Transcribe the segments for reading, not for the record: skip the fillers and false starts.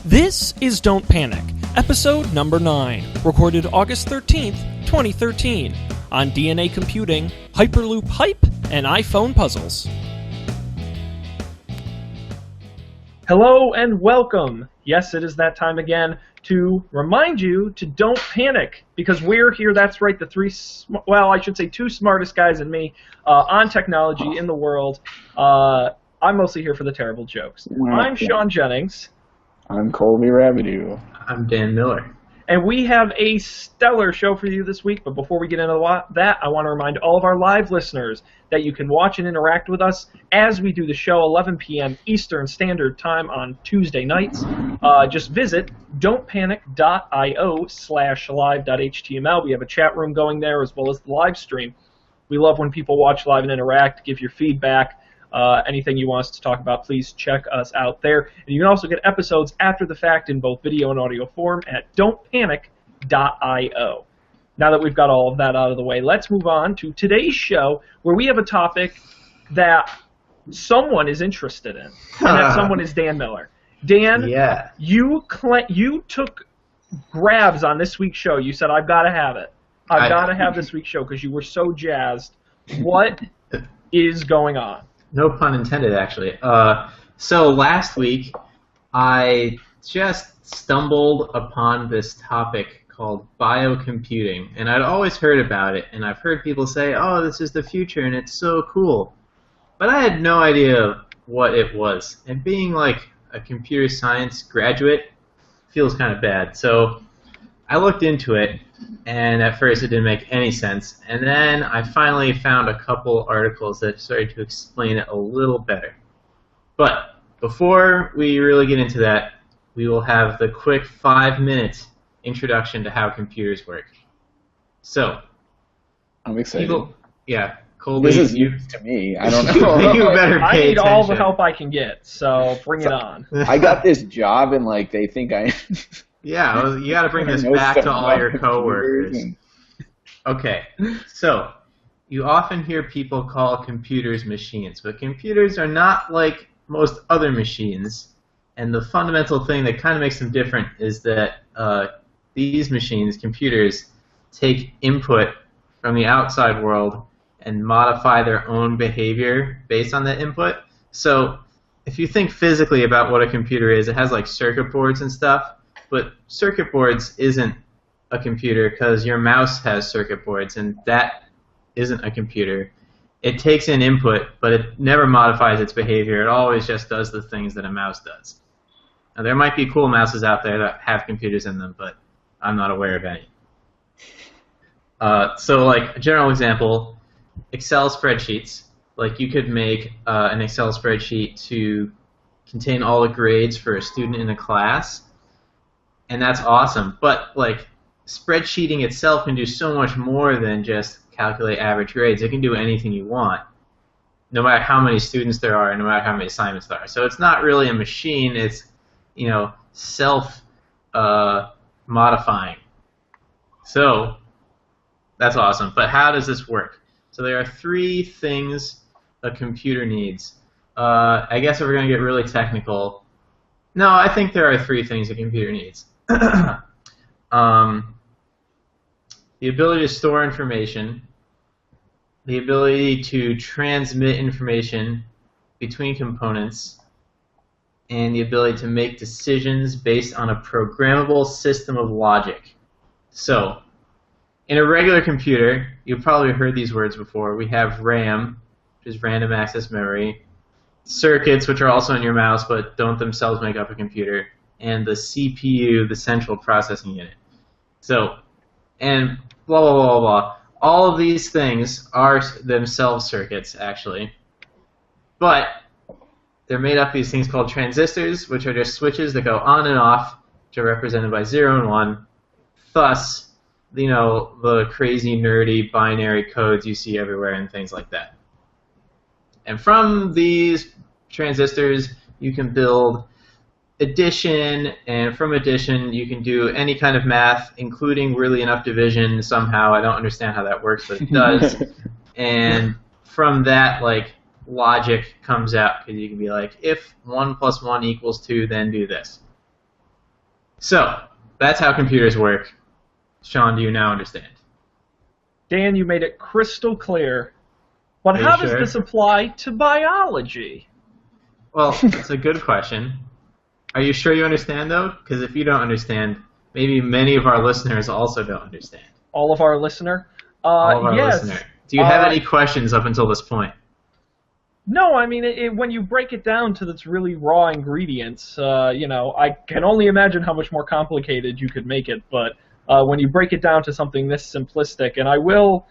This is Don't Panic, episode number 9, recorded August 13th, 2013, on DNA computing, Hyperloop hype, and iPhone puzzles. Hello and welcome. Yes, it is that time again to remind you to don't panic, because we're here, that's right, the two smartest guys and me on technology in the world. I'm mostly here for the terrible jokes. I'm Shaun Jennings. I'm Colby Rabideau. I'm Dan Miller. And we have a stellar show for you this week, but before we get into that, I want to remind all of our live listeners that you can watch and interact with us as we do the show 11 p.m. Eastern Standard Time on Tuesday nights. Just visit don'tpanic.io/live.html. We have a chat room going there as well as the live stream. We love when people watch live and interact, give your feedback. Anything you want us to talk about, please check us out there. And you can also get episodes after the fact in both video and audio form at don'tpanic.io. Now that we've got all of that out of the way, let's move on to today's show, where we have a topic that someone is interested in, and that someone is Dan Miller. Dan, you took grabs on this week's show. You said, I've got to have it. I've got to have this week's show because you were so jazzed. What is going on? No pun intended, actually. So last week, I just stumbled upon this topic called biocomputing, and I'd always heard about it, and I've heard people say, oh, this is the future, and it's so cool. But I had no idea what it was, and being like a computer science graduate feels kind of bad. So I looked into it, and at first it didn't make any sense. And then I finally found a couple articles that started to explain it a little better. But before we really get into that, we will have the quick 5-minute introduction to how computers work. So, I'm excited. Colby, this is news to me. I don't know. You better pay I need attention. all the help I can get, so bring it on. I got this job, and they think I... Yeah, well, you got to bring this back to all your coworkers. Okay, so you often hear people call computers machines, but computers are not like most other machines. And the fundamental thing that kind of makes them different is that these machines, computers, take input from the outside world and modify their own behavior based on that input. So if you think physically about what a computer is, it has like circuit boards and stuff. But circuit boards isn't a computer because your mouse has circuit boards, and that isn't a computer. It takes in input, but it never modifies its behavior. It always just does the things that a mouse does. Now, there might be cool mouses out there that have computers in them, but I'm not aware of any. So, like, a general example, Excel spreadsheets. Like, you could make an Excel spreadsheet to contain all the grades for a student in a class. And that's awesome, but like spreadsheeting itself can do so much more than just calculate average grades. It can do anything you want, no matter how many students there are, and no matter how many assignments there are. So it's not really a machine. It's self modifying. So that's awesome. But how does this work? So there are 3 things a computer needs. I guess if we're going to get really technical, no, I think there are 3 things a computer needs. The ability to store information, the ability to transmit information between components, and the ability to make decisions based on a programmable system of logic. So, in a regular computer, you've probably heard these words before. We have RAM, which is random access memory, circuits, which are also in your mouse but don't themselves make up a computer, and the CPU, the central processing unit. So, and blah, blah, blah, blah. All of these things are themselves circuits, actually. But they're made up of these things called transistors, which are just switches that go on and off, which are represented by 0 and 1. Thus, the crazy, nerdy binary codes you see everywhere and things like that. And from these transistors, you can build addition, and from addition you can do any kind of math, including really enough division somehow. I don't understand how that works, but it does. And from that, logic comes out, because you can be like, if 1 + 1 = 2, then do this. So, that's how computers work. Shaun, do you now understand? Dan, you made it crystal clear. But how does this apply to biology? Well, it's a good question. Are you sure you understand, though? Because if you don't understand, maybe many of our listeners also don't understand. All of our listener? All of our yes. listener. Do you have any questions up until this point? No, I mean, when you break it down to its really raw ingredients, I can only imagine how much more complicated you could make it, but when you break it down to something this simplistic, and I will...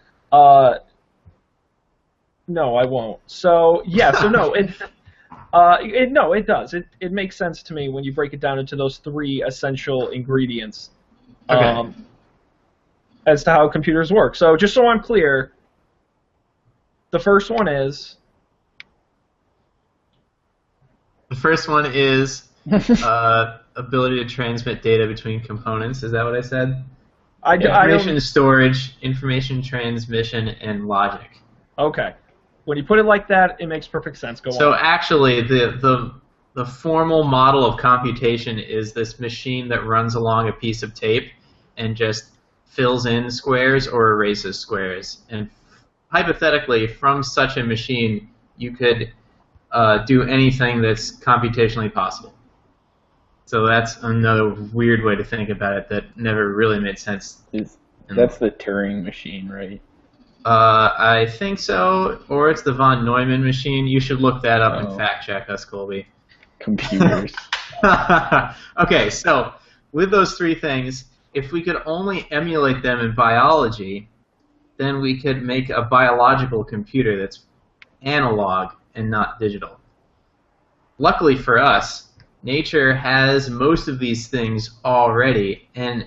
no, I won't. So, yeah, so no, it does. It makes sense to me when you break it down into those three essential ingredients as to how computers work. So, just so I'm clear, the first one is... The first one is ability to transmit data between components. Is that what I said? Information storage, information transmission, and logic. Okay. When you put it like that, it makes perfect sense. Go on. So actually, the formal model of computation is this machine that runs along a piece of tape and just fills in squares or erases squares. And hypothetically, from such a machine, you could do anything that's computationally possible. So that's another weird way to think about it that never really made sense. That's the Turing machine, right? I think so, or it's the von Neumann machine. You should look that up and fact check us, Colby. Computers. Okay, so with those three things, if we could only emulate them in biology, then we could make a biological computer that's analog and not digital. Luckily for us, nature has most of these things already, and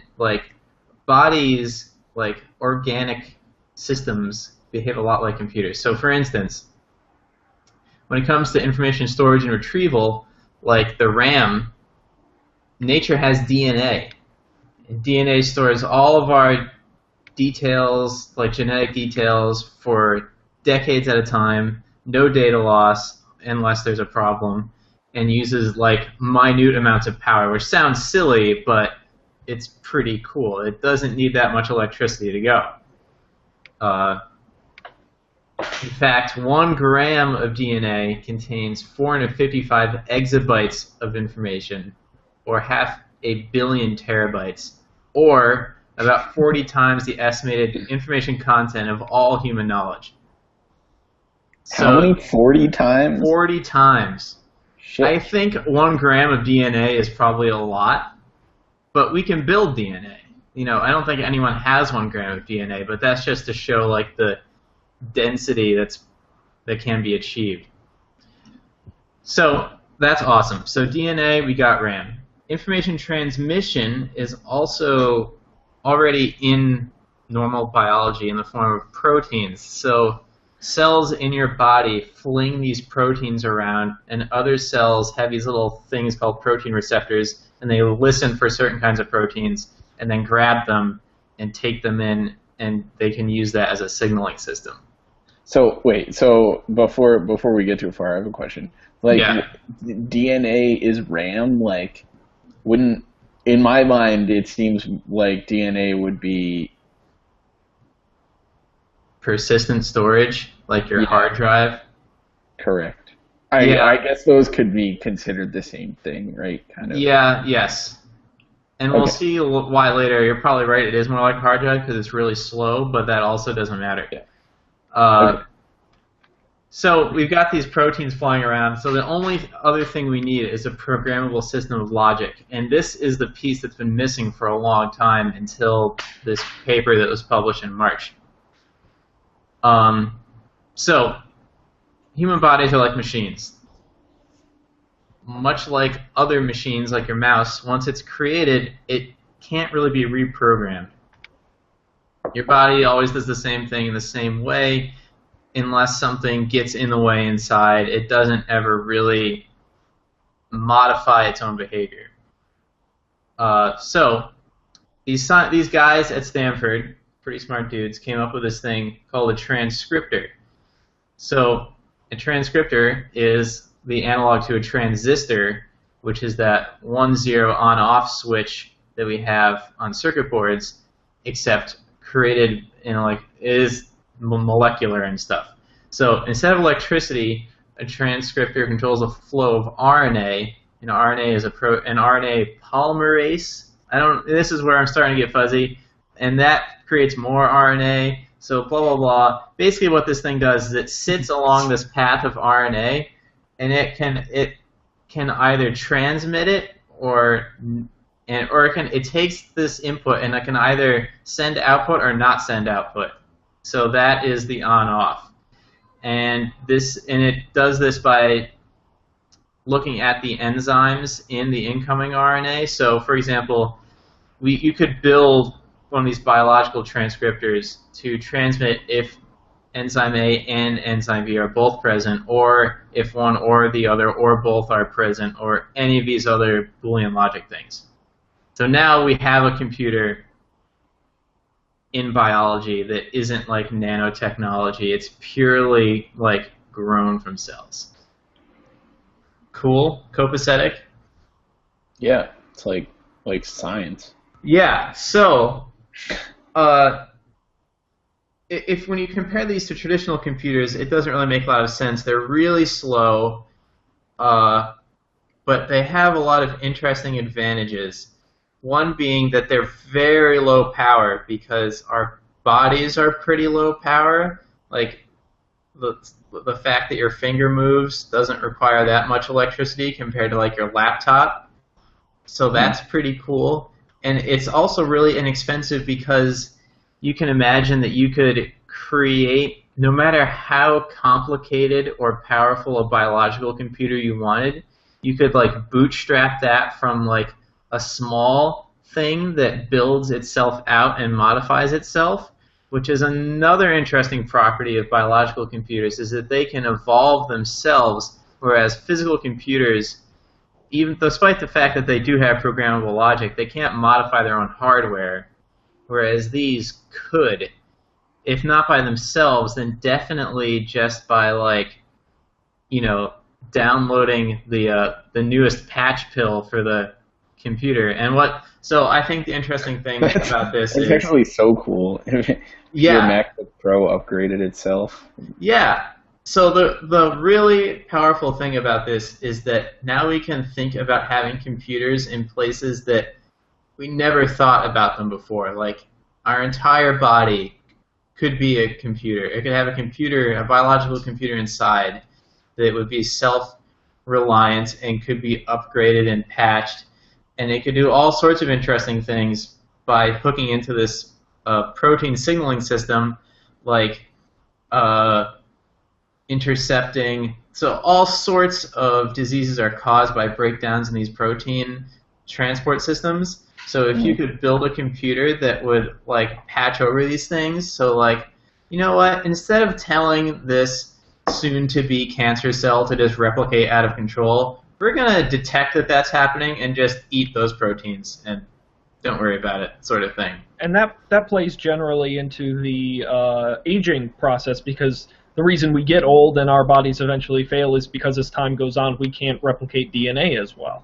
bodies, organic systems, behave a lot like computers. So for instance, when it comes to information storage and retrieval, like the RAM, nature has DNA. And DNA stores all of our details, like genetic details, for decades at a time, no data loss unless there's a problem, and uses minute amounts of power, which sounds silly, but it's pretty cool. It doesn't need that much electricity to go. In fact, 1 gram of DNA contains 455 exabytes of information, or 500 million terabytes, or about 40 times the estimated information content of all human knowledge. So, how many? 40 times? 40 times. Shit. I think 1 gram of DNA is probably a lot, but we can build DNA. I don't think anyone has 1 gram of DNA, but that's just to show the density that can be achieved. So that's awesome. So DNA, we got RAM. Information transmission is also already in normal biology in the form of proteins. So cells in your body fling these proteins around, and other cells have these little things called protein receptors, and they listen for certain kinds of proteins and then grab them and take them in, and they can use that as a signaling system. So wait, before we get too far, I have a question. DNA is RAM? Wouldn't, in my mind, it seems like DNA would be persistent storage, like your hard drive. Correct. I guess those could be considered the same thing, right? Kind of. Yeah. Yes. And we'll see why later. You're probably right. It is more like a hard drive because it's really slow, but that also doesn't matter. Yeah. So we've got these proteins flying around. So the only other thing we need is a programmable system of logic. And this is the piece that's been missing for a long time until this paper that was published in March. So human bodies are like machines. Much like other machines, like your mouse, once it's created, it can't really be reprogrammed. Your body always does the same thing in the same way. Unless something gets in the way inside, it doesn't ever really modify its own behavior. So these guys at Stanford, pretty smart dudes, came up with this thing called a transcriptor. So a transcriptor is the analog to a transistor, which is that 1-0 on-off switch that we have on circuit boards, except created in it is molecular and stuff. So instead of electricity, a transcriptor controls the flow of RNA. RNA is an RNA polymerase. This is where I'm starting to get fuzzy, and that creates more RNA. So blah blah blah. Basically, what this thing does is it sits along this path of RNA, and it can either transmit it it takes this input and it can either send output or not send output. So that is the on-off. And it does this by looking at the enzymes in the incoming RNA. So, for example, you could build one of these biological transcriptors to transmit if enzyme A and enzyme B are both present, or if one or the other or both are present, or any of these other Boolean logic things. So now we have a computer in biology that isn't like nanotechnology. It's purely like grown from cells. Cool? Copacetic? Yeah, it's like science. Yeah, so if when you compare these to traditional computers, it doesn't really make a lot of sense. They're really slow, but they have a lot of interesting advantages. One being that they're very low power because our bodies are pretty low power. Like the fact that your finger moves doesn't require that much electricity compared to like your laptop. So that's pretty cool. And it's also really inexpensive because you can imagine that you could create, no matter how complicated or powerful a biological computer you wanted, you could like bootstrap that from like a small thing that builds itself out and modifies itself, which is another interesting property of biological computers, is that they can evolve themselves, whereas physical computers, even despite the fact that they do have programmable logic, they can't modify their own hardware, whereas these could. If not by themselves, then definitely just by like, downloading the newest patch pill for the computer. So I think the interesting thing about this is actually so cool. Your MacBook Pro upgraded itself. Yeah. So the really powerful thing about this is that now we can think about having computers in places that we never thought about them before. Like our entire body could be a computer. It could have a biological computer inside that would be self-reliant and could be upgraded and patched. And it could do all sorts of interesting things by hooking into this protein signaling system, like intercepting. So all sorts of diseases are caused by breakdowns in these protein transport systems. So if you could build a computer that would like patch over these things, so like, you know what, instead of telling this soon-to-be cancer cell to just replicate out of control, we're going to detect that that's happening and just eat those proteins and don't worry about it, sort of thing. And that plays generally into the aging process, because the reason we get old and our bodies eventually fail is because as time goes on, we can't replicate DNA as well.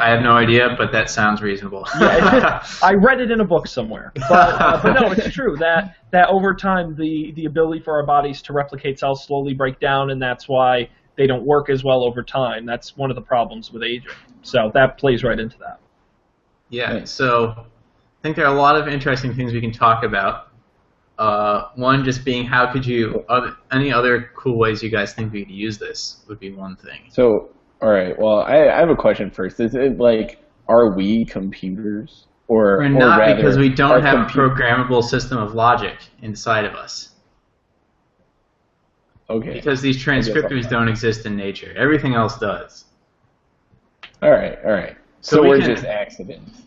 I have no idea, but that sounds reasonable. Yeah, I read it in a book somewhere. But no, it's true that over time the ability for our bodies to replicate cells slowly break down, and that's why they don't work as well over time. That's one of the problems with aging. So that plays right into that. Yeah, so I think there are a lot of interesting things we can talk about. One just being how could you, any other cool ways you guys think we could use this would be one thing. So, all right, well, I have a question first. Is it like, are we computers? We're not, because we don't have a programmable system of logic inside of us. Okay. Because these transcriptors don't exist in nature. Everything else does. All right. So we're just accidents.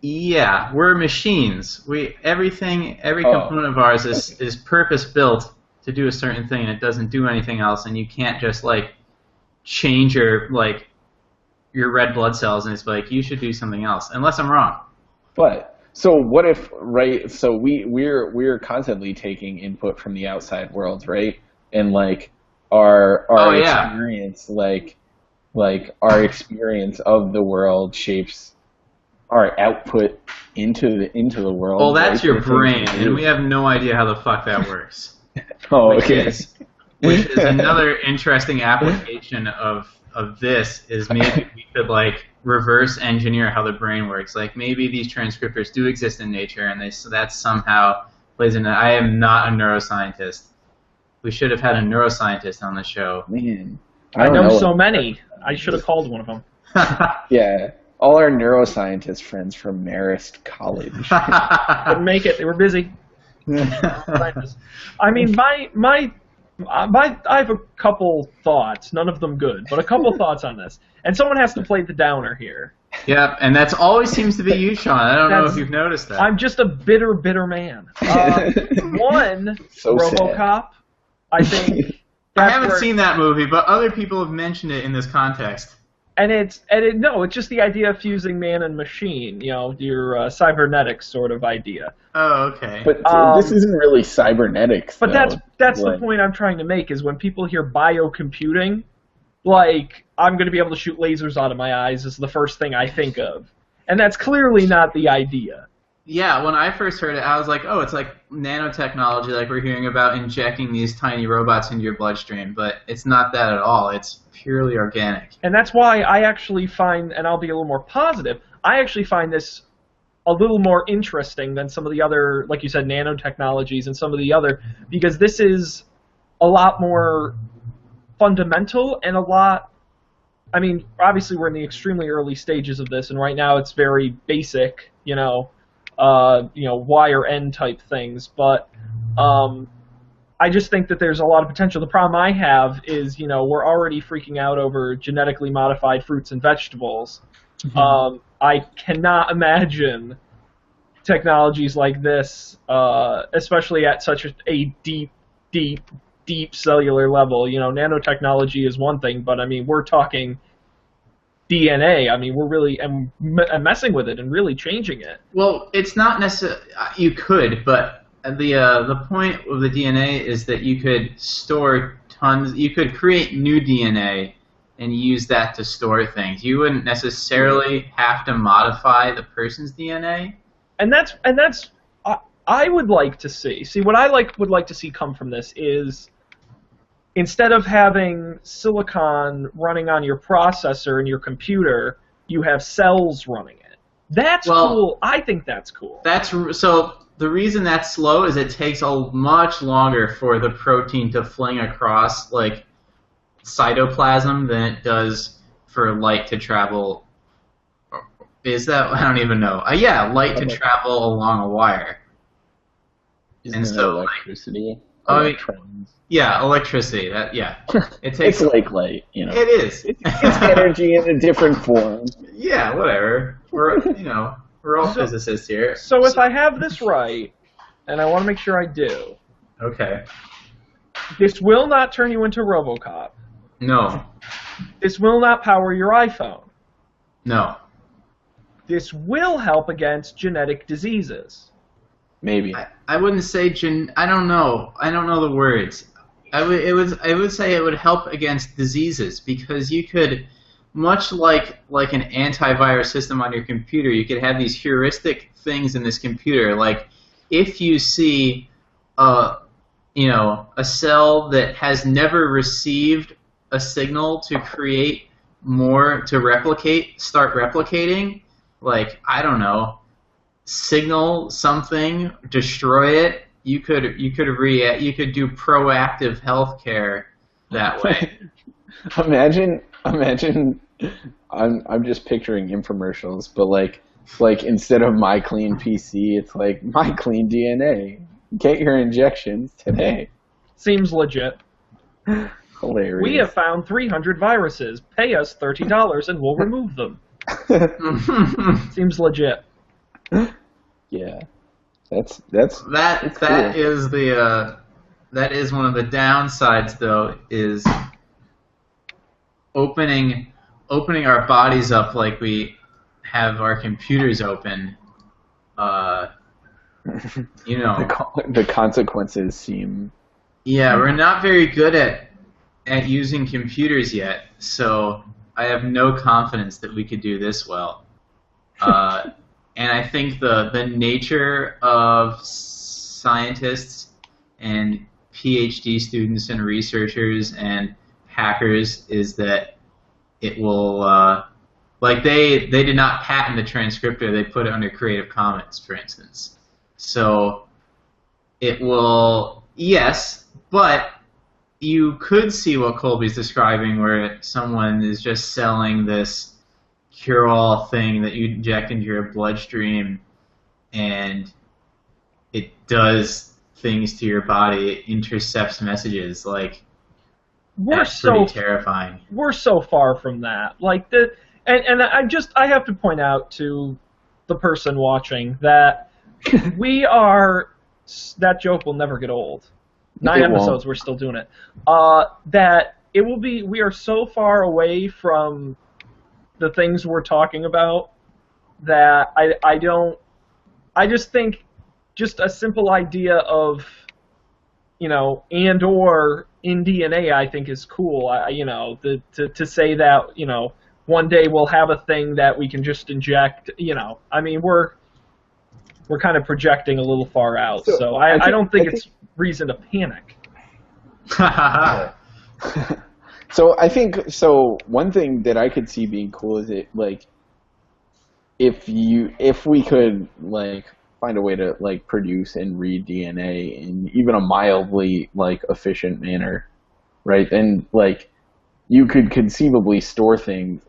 Yeah, we're machines. Every component of ours is purpose-built to do a certain thing, and it doesn't do anything else, and you can't just, like, change your red blood cells and it's like, you should do something else, unless I'm wrong. But so what if, right, so we're constantly taking input from the outside world, right? And like our experience, like our experience of the world shapes our output into the world. Well, that's right? your brain, and we have no idea how the fuck that works. Oh, okay. Which is another interesting application of this, is maybe we could like reverse engineer how the brain works. Like maybe these transcriptors do exist in nature, and so that somehow plays into. I am not a neuroscientist. We should have had a neuroscientist on the show. Man, I know so many. I should have called one of them. Yeah, all our neuroscientist friends from Marist College couldn't make it. They were busy. I mean, I have a couple thoughts, none of them good, but a couple thoughts on this. And someone has to play the downer here. Yeah, and that's always seems to be you, Sean. I don't know if you've noticed that. I'm just a bitter, bitter man. One, so RoboCop, I think. I haven't seen that movie, but other people have mentioned it in this context. It's just the idea of fusing man and machine, your cybernetics sort of idea. Oh, okay. But this isn't really cybernetics. But that's the point I'm trying to make, is when people hear biocomputing, like, I'm going to be able to shoot lasers out of my eyes is the first thing I think of. And that's clearly not the idea. Yeah, when I first heard it, I was like, oh, it's like nanotechnology, like we're hearing about injecting these tiny robots into your bloodstream, but it's not that at all. It's purely organic. And that's why I actually find, and I'll be a little more positive, I actually find this a little more interesting than some of the other, like you said, nanotechnologies and some of the other, because this is a lot more fundamental and a lot, I mean, obviously we're in the extremely early stages of this, and right now it's very basic, Y or N type things, but I just think that there's a lot of potential. The problem I have is, we're already freaking out over genetically modified fruits and vegetables. Mm-hmm. I cannot imagine technologies like this, especially at such a deep cellular level. Nanotechnology is one thing, but I mean, we're talking DNA. I mean, we're really messing with it and really changing it. Well, it's not necessarily. You could, but the point of the DNA is that you could store tons. You could create new DNA and use that to store things. You wouldn't necessarily have to modify the person's DNA. And that's I would like to see. See, what I would like to see come from this is, instead of having silicon running on your processor in your computer, you have cells running it. That's cool. I think that's cool. So the reason that's slow is it takes much longer for the protein to fling across like cytoplasm than it does for light to travel. Is that? I don't even know. Yeah, light to travel along a wire. Isn't it electricity? Electrons. Yeah, electricity. It takes. It's like light, It is. It's energy in a different form. Yeah, whatever. We're all physicists here. So if I have this right, and I want to make sure I do. Okay. This will not turn you into RoboCop. No. This will not power your iPhone. No. This will help against genetic diseases. Maybe. I wouldn't say I don't know. I don't know the words. I would say it would help against diseases, because you could, much like an antivirus system on your computer, you could have these heuristic things in this computer. Like if you see a cell that has never received a signal to create more, to start replicating, like, I don't know, signal something, destroy it. You could do proactive healthcare that way. Imagine. I'm just picturing infomercials, but like instead of My Clean PC, it's like My Clean DNA. Get your injections today. Seems legit. Hilarious. We have found 300 viruses. Pay us $30 and we'll remove them. Seems legit. Yeah, that's cool. That is one of the downsides, though, is opening our bodies up like we have our computers open. The consequences seem. Yeah, we're not very good at using computers yet, so I have no confidence that we could do this well. And I think the nature of scientists and PhD students and researchers and hackers is that it will, like they did not patent the transcriptor, they put it under Creative Commons, for instance. So it will, yes, but you could see what Colby's describing where someone is just selling this cure-all thing that you inject into your bloodstream and it does things to your body, it intercepts messages, like that's pretty terrifying. We're so far from that. Like and I have to point out to the person watching that that joke will never get old. 9 episodes, we're still doing it. That it will be. We are so far away from the things we're talking about that I just think just a simple idea of, and or in DNA, I think is cool. To say that, one day we'll have a thing that we can just inject, I mean, we're kind of projecting a little far out. So I don't think it's reason to panic. So I think, one thing that I could see being cool is if we could find a way to produce and read DNA in even a mildly efficient manner, right? Then you could conceivably store things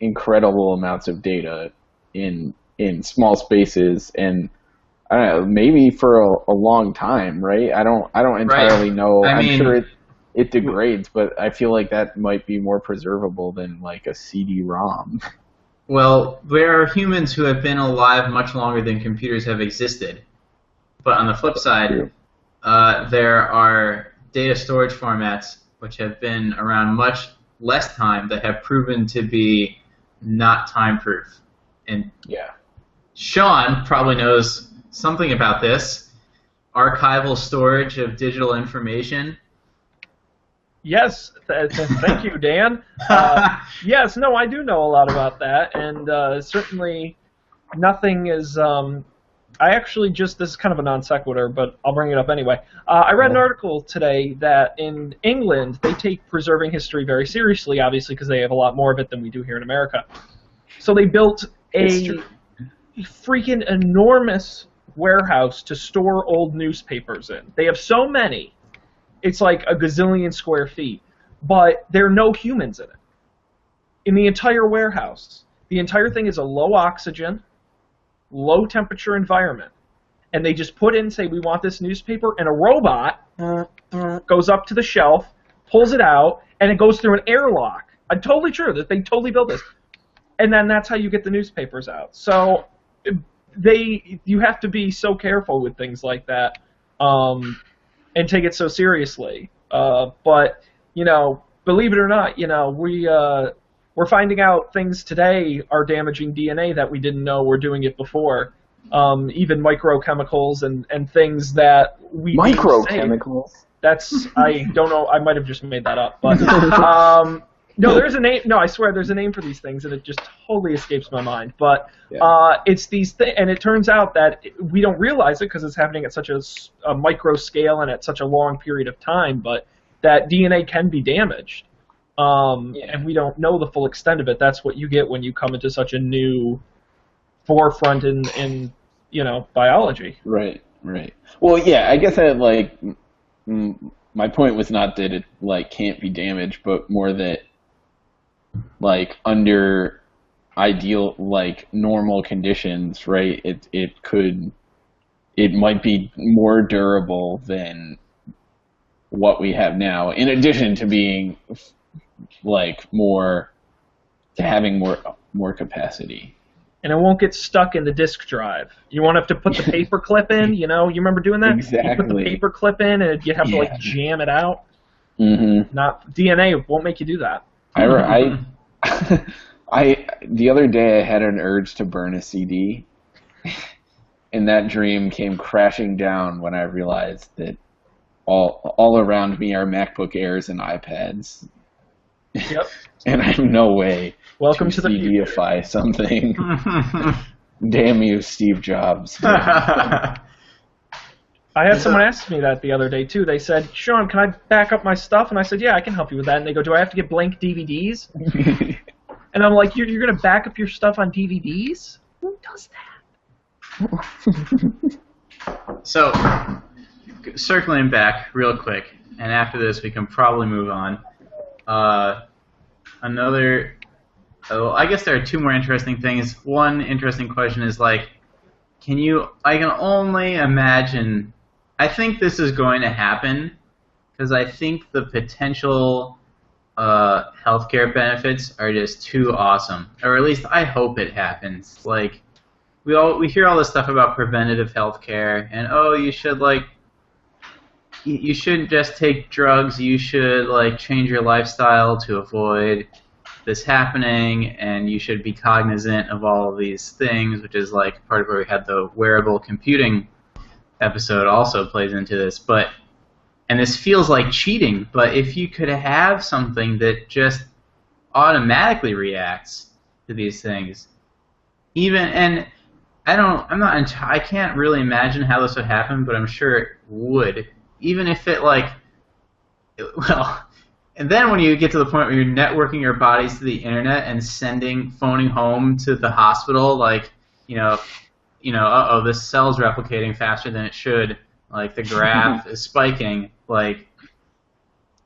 incredible amounts of data in small spaces, and I don't know, maybe for a long time, right? I don't entirely know. I'm sure it degrades, but I feel like that might be more preservable than a CD-ROM. Well, there are humans who have been alive much longer than computers have existed. But on the flip side, there are data storage formats which have been around much less time that have proven to be not time-proof. And Shaun probably knows something about this. Archival storage of digital information. Yes, thank you, Dan. Yes, no, I do know a lot about that, and certainly nothing is. I actually this is kind of a non sequitur, but I'll bring it up anyway. I read an article today that in England they take preserving history very seriously, obviously, because they have a lot more of it than we do here in America. So they built a freaking enormous warehouse to store old newspapers in. They have so many. It's like a gazillion square feet, but there are no humans in it. In the entire warehouse, the entire thing is a low oxygen, low temperature environment, and they just put in, say, we want this newspaper, and a robot goes up to the shelf, pulls it out, and it goes through an airlock. Totally true, that they totally built this. And then that's how you get the newspapers out. So you have to be so careful with things like that. And take it so seriously. But, believe it or not, we're finding out things today are damaging DNA that we didn't know were doing it before. Even microchemicals and things that we Microchemicals? I don't know, I might have just made that up. But no, there's a name. No, I swear there's a name for these things, and it just totally escapes my mind. But it's these things, and it turns out that we don't realize it because it's happening at such a micro scale and at such a long period of time. But that DNA can be damaged, and we don't know the full extent of it. That's what you get when you come into such a new forefront in biology. Right. Well, yeah, I guess that my point was not that it can't be damaged, but more that under ideal normal conditions, right, it might be more durable than what we have now, in addition to being having more capacity. And it won't get stuck in the disk drive. You won't have to put the paper clip in, you remember doing that? Exactly. You put the paper clip in and you have to jam it out. Mm-hmm. Not DNA won't make you do that. The other day I had an urge to burn a CD, and that dream came crashing down when I realized that all around me are MacBook Airs and iPads. Yep. And I have no way to CD-ify something. Damn you, Steve Jobs. I had someone ask me that the other day, too. They said, Shaun, can I back up my stuff? And I said, yeah, I can help you with that. And they go, do I have to get blank DVDs? And I'm like, you're going to back up your stuff on DVDs? Who does that? So, circling back real quick, and after this we can probably move on. I guess there are two more interesting things. One interesting question is, like, I can only imagine, I think this is going to happen, because I think the potential healthcare benefits are just too awesome. Or at least I hope it happens. Like, we hear all this stuff about preventative healthcare, and you shouldn't just take drugs, you should change your lifestyle to avoid this happening, and you should be cognizant of all of these things, which is part of where we had the wearable computing episode also plays into this. And this feels like cheating, but if you could have something that just automatically reacts to these things, I can't really imagine how this would happen, but I'm sure it would. Even if and then when you get to the point where you're networking your bodies to the internet and phoning home to the hospital, this cell's replicating faster than it should, the graph is spiking,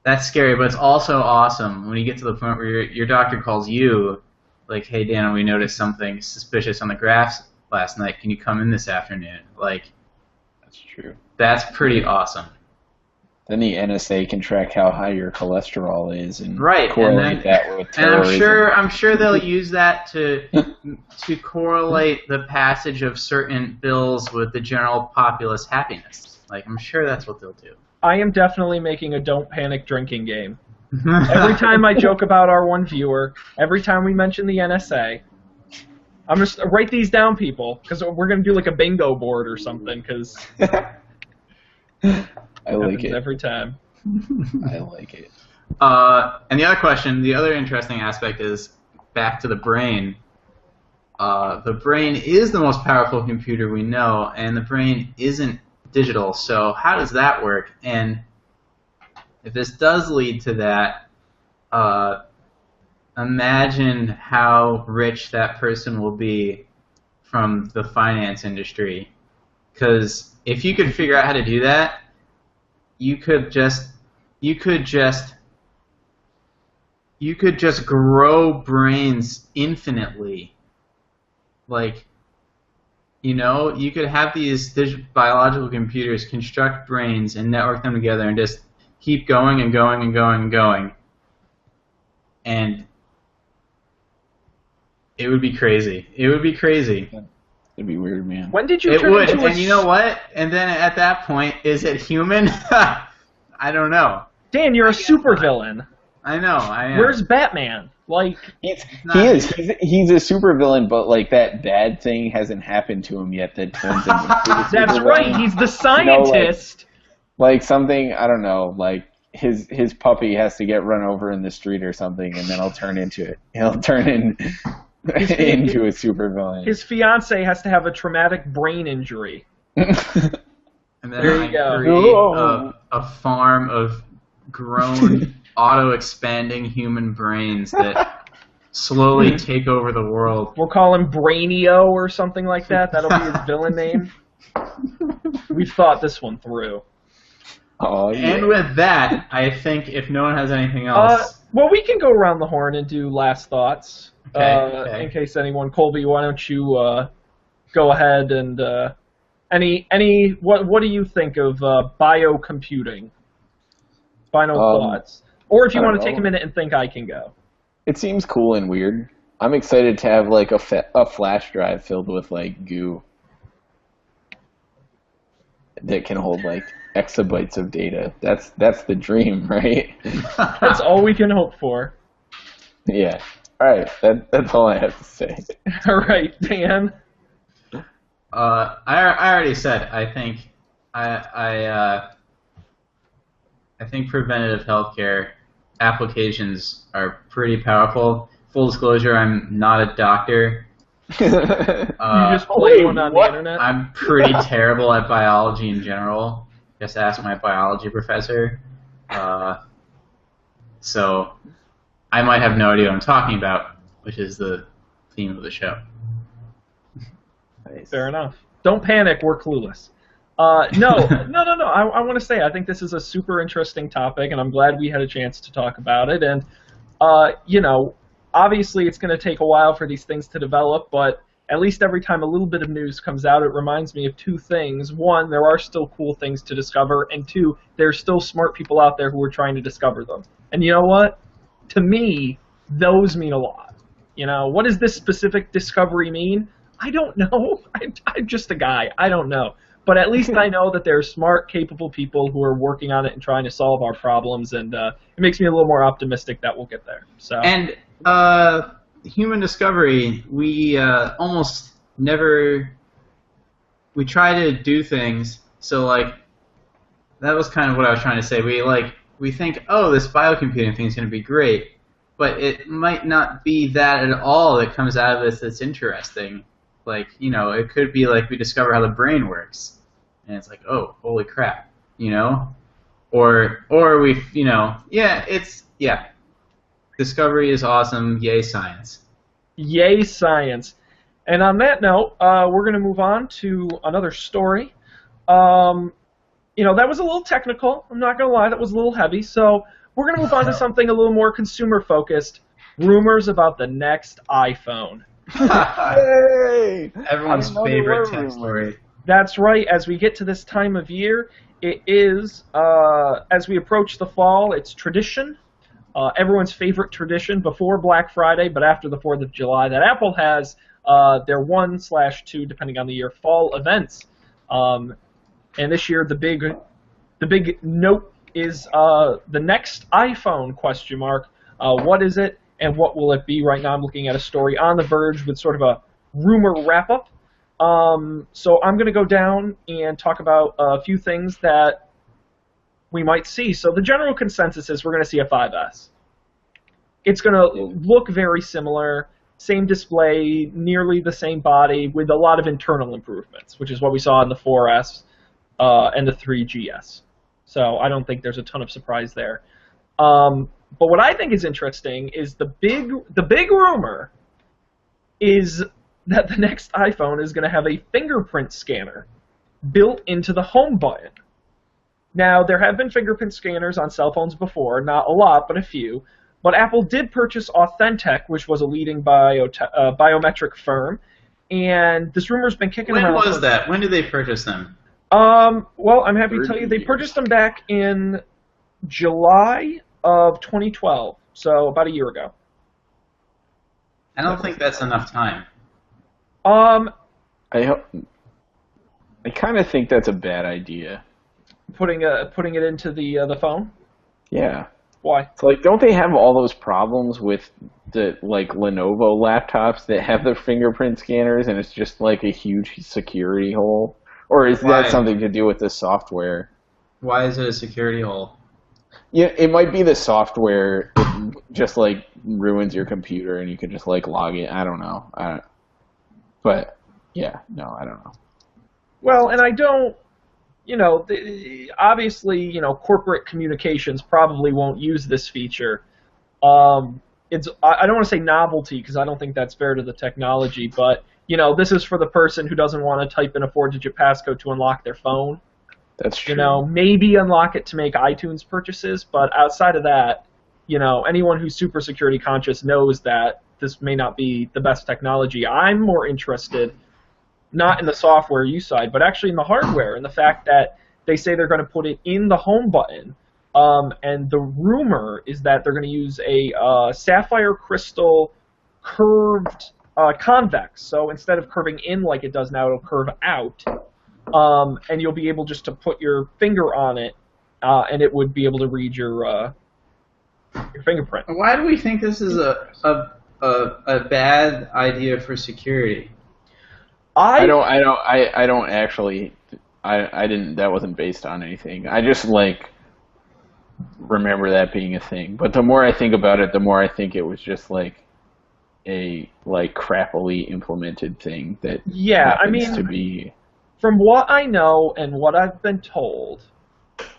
that's scary, but it's also awesome when you get to the point where your doctor calls you, hey, Dan, we noticed something suspicious on the graphs last night. Can you come in this afternoon? That's true. That's pretty awesome. Then the NSA can track how high your cholesterol is and correlate that with terrorism. And I'm sure they'll use that to correlate the passage of certain bills with the general populace happiness. I'm sure that's what they'll do. I am definitely making a don't panic drinking game. Every time I joke about our one viewer, every time we mention the NSA, I'm just write these down, people, because we're gonna do a bingo board or something. Because I like it every time. I like it. And the other question, the other interesting aspect is back to the brain. The brain is the most powerful computer we know, and the brain isn't digital. So how does that work? And if this does lead to that, imagine how rich that person will be from the finance industry. Because if you could figure out how to do that, you could just grow brains infinitely. You could have these biological computers construct brains and network them together and just keep going and going and going and going. And it would be crazy. It would be crazy. It'd be weird, man. When did you It turn would, into and you know what? And then at that point, is it human? I don't know. Dan, you're a supervillain. I know, I am. Where's Batman? He's a supervillain, but that bad thing hasn't happened to him yet that turns him into a That's right, he's the scientist. Something, I don't know, his puppy has to get run over in the street or something, and then he'll turn into it. He'll turn into a supervillain. His fiance has to have a traumatic brain injury. And then there you go. Create a farm of grown, auto-expanding human brains that slowly take over the world. We'll call him Brainio or something like that. That'll be his villain name. We've thought this one through. Oh, yeah. And with that, I think if no one has anything else... well, we can go around the horn and do last thoughts. Okay. In case anyone... Colby, why don't you go ahead and... What do you think of biocomputing? Final thoughts. Or if you want to take a minute and think, I can go. It seems cool and weird. I'm excited to have a flash drive filled with goo that can hold exabytes of data. That's the dream, right? That's all we can hope for. Yeah. All right. That's all I have to say. All right, Dan. I already said. I think preventative healthcare applications are pretty powerful. Full disclosure, I'm not a doctor, You just play one on the internet? I'm pretty terrible at biology in general. Just ask my biology professor. So I might have no idea what I'm talking about, which is the theme of the show. Nice. Fair enough. Don't panic, we're clueless. No. I want to say I think this is a super interesting topic, and I'm glad we had a chance to talk about it. And, obviously it's going to take a while for these things to develop, but at least every time a little bit of news comes out, it reminds me of two things. One, there are still cool things to discover, and two, there's still smart people out there who are trying to discover them. And you know what? To me, those mean a lot. What does this specific discovery mean? I don't know. I'm just a guy. I don't know. But at least I know that there are smart, capable people who are working on it and trying to solve our problems, and it makes me a little more optimistic that we'll get there. So. And human discovery, we almost never... We try to do things, so, that was kind of what I was trying to say. We think, oh, this biocomputing thing is going to be great, but it might not be that at all that comes out of this that's interesting. It could be we discover how the brain works, and it's oh, holy crap, or we, discovery is awesome, yay science. Yay science. And on that note, we're going to move on to another story. That was a little technical, I'm not going to lie, that was a little heavy, so we're going to move on to something a little more consumer-focused, rumors about the next iPhone. Yay! Everyone's favorite tech story. That's right. As we get to this time of year, it is, as we approach the fall, it's tradition, everyone's favorite tradition before Black Friday, but after the 4th of July, that Apple has their 1/2, depending on the year, fall events. And this year, the big note is the next iPhone, ? What is it? And what will it be? Right now I'm looking at a story on The Verge with sort of a rumor wrap-up. So I'm going to go down and talk about a few things that we might see. So the general consensus is we're going to see a 5S. It's going to look very similar, same display, nearly the same body, with a lot of internal improvements, which is what we saw in the 4S and the 3GS. So I don't think there's a ton of surprise there. But what I think is interesting is the big rumor is that the next iPhone is going to have a fingerprint scanner built into the home button. Now, there have been fingerprint scanners on cell phones before, not a lot, but a few. But Apple did purchase Authentech, which was a leading biometric firm, and this rumor's been kicking around. When was that? When did they purchase them? Well, I'm happy to tell you they purchased them back in July of 2012, so about a year ago. I don't think that's enough time. I kind of think that's a bad idea. Putting it into the phone? Yeah. Why? It's don't they have all those problems with the Lenovo laptops that have their fingerprint scanners and it's just a huge security hole? Or is that something to do with the software? Why is it a security hole? Yeah, it might be the software. It just ruins your computer, and you can just log in. I don't know. But yeah, no, I don't know. Well, and I don't. Obviously, corporate communications probably won't use this feature. I don't want to say novelty because I don't think that's fair to the technology, but this is for the person who doesn't want to type in a 4-digit passcode to unlock their phone. That's true. Maybe unlock it to make iTunes purchases, but outside of that, anyone who's super security conscious knows that this may not be the best technology. I'm more interested, not in the software use side, but actually in the hardware, and the fact that they say they're going to put it in the home button. And the rumor is that they're going to use a sapphire crystal curved convex. So instead of curving in like it does now, it'll curve out. And you'll be able just to put your finger on it, and it would be able to read your fingerprint. Why do we think this is a bad idea for security? I don't actually. I didn't. That wasn't based on anything. I just remember that being a thing. But the more I think about it, the more I think it was just a like crappily implemented thing that to be. From what I know and what I've been told,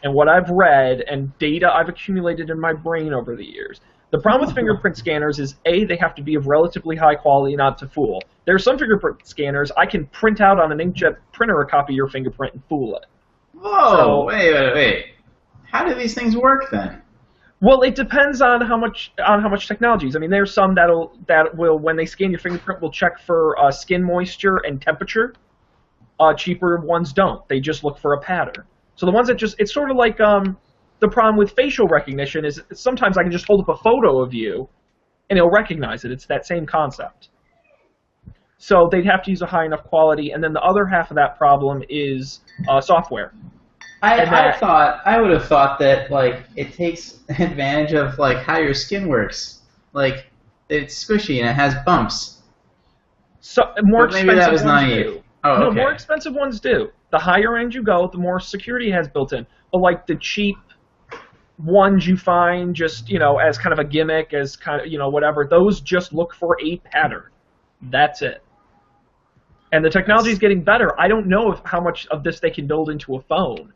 and what I've read and data I've accumulated in my brain over the years, the problem with fingerprint scanners is, A, they have to be of relatively high quality not to fool. There are some fingerprint scanners I can print out on an inkjet printer a copy of your fingerprint and fool it. Whoa, wait. How do these things work then? Well, it depends on how much technologies. I mean, there's some that will when they scan your fingerprint will check for skin moisture and temperature. Cheaper ones don't. They just look for a pattern. So the ones that it's sort of like the problem with facial recognition is sometimes I can just hold up a photo of you and it'll recognize it. It's that same concept. So they'd have to use a high enough quality, and then the other half of that problem is software. I would have thought that like it takes advantage of like how your skin works. Like it's squishy and it has bumps. So more expensive maybe that was ones naive. do. Oh, no, okay. more expensive ones do. The higher end you go, the more security it has built in. But like the cheap ones you find just, as kind of a gimmick, as kind of, whatever, those just look for a pattern. That's it. And the technology is getting better. I don't know how much of this they can build into a phone.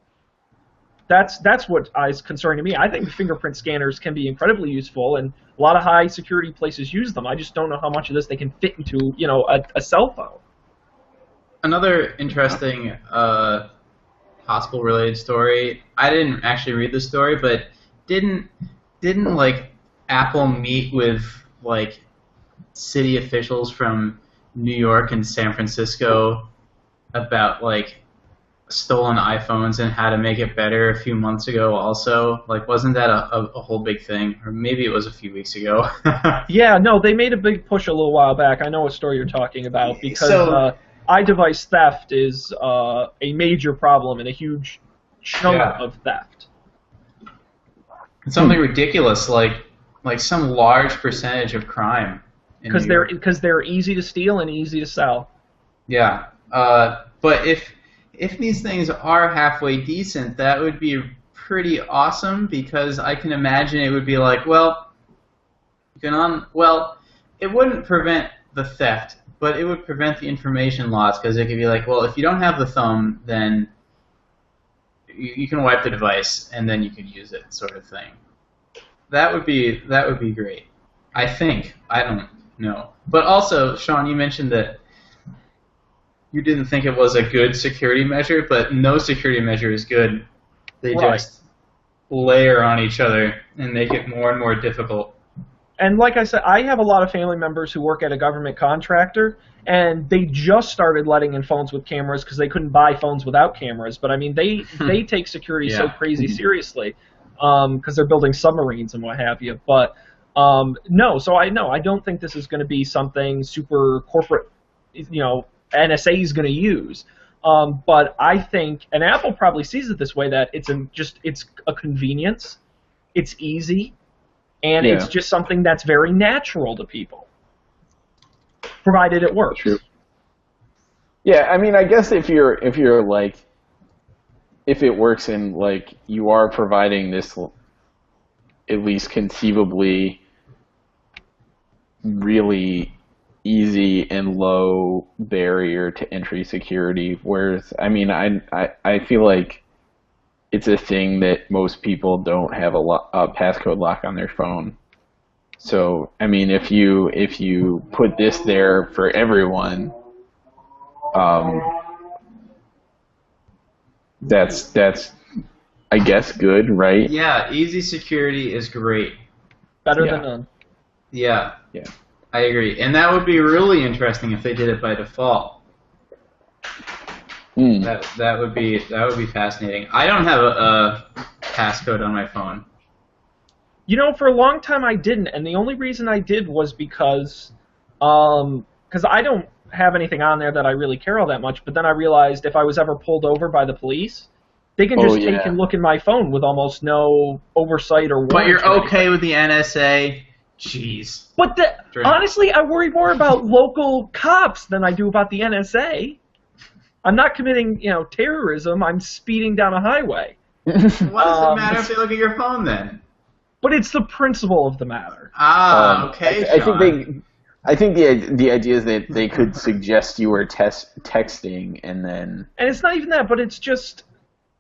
That's what is concerning to me. I think fingerprint scanners can be incredibly useful, and a lot of high security places use them. I just don't know how much of this they can fit into, a cell phone. Another interesting hospital-related story. I didn't actually read the story, but didn't like Apple meet with like city officials from New York and San Francisco about like stolen iPhones and how to make it better a few months ago also? Like, wasn't that a whole big thing? Or maybe it was a few weeks ago. Yeah, no, they made a big push a little while back. I know what story you're talking about, because iDevice theft is a major problem and a huge chunk of theft. It's something ridiculous, like some large percentage of crime. Because they're easy to steal and easy to sell. Yeah, but if these things are halfway decent, that would be pretty awesome, because I can imagine it would be like, it wouldn't prevent the theft, but it would prevent the information loss, because it could be like, well, if you don't have the thumb, then you can wipe the device and then you could use it, sort of thing. That would be great. I think. I don't know. But also, Shaun, you mentioned that you didn't think it was a good security measure, but no security measure is good. They just layer on each other and make it more and more difficult. And like I said, I have a lot of family members who work at a government contractor, and they just started letting in phones with cameras because they couldn't buy phones without cameras. But I mean, they take security so crazy seriously because they're building submarines and what have you. But I don't think this is going to be something super corporate, NSA is going to use. But I think, and Apple probably sees it this way, that it's a convenience, it's easy, and it's just something that's very natural to people, provided it works. True. Yeah, I mean, I guess if you're like, if it works and like you are providing this, at least conceivably, really easy and low barrier to entry security, whereas I mean I feel like it's a thing that most people don't have a passcode lock on their phone. So I mean, if you put this there for everyone, that's I guess good, right? Yeah, easy security is great. Better than none. Yeah. Yeah. I agree. And that would be really interesting if they did it by default. That would be fascinating. I don't have a passcode on my phone. For a long time I didn't, and the only reason I did was because I don't have anything on there that I really care all that much, but then I realized if I was ever pulled over by the police, they can just take and look in my phone with almost no oversight or warrant. But you're okay with the NSA? Jeez. But honestly, I worry more about local cops than I do about the NSA. I'm not committing, terrorism. I'm speeding down a highway. What does it matter if they look at your phone then? But it's the principle of the matter. Okay, I think I think the idea is that they could suggest you were texting and then... And it's not even that, but it's just,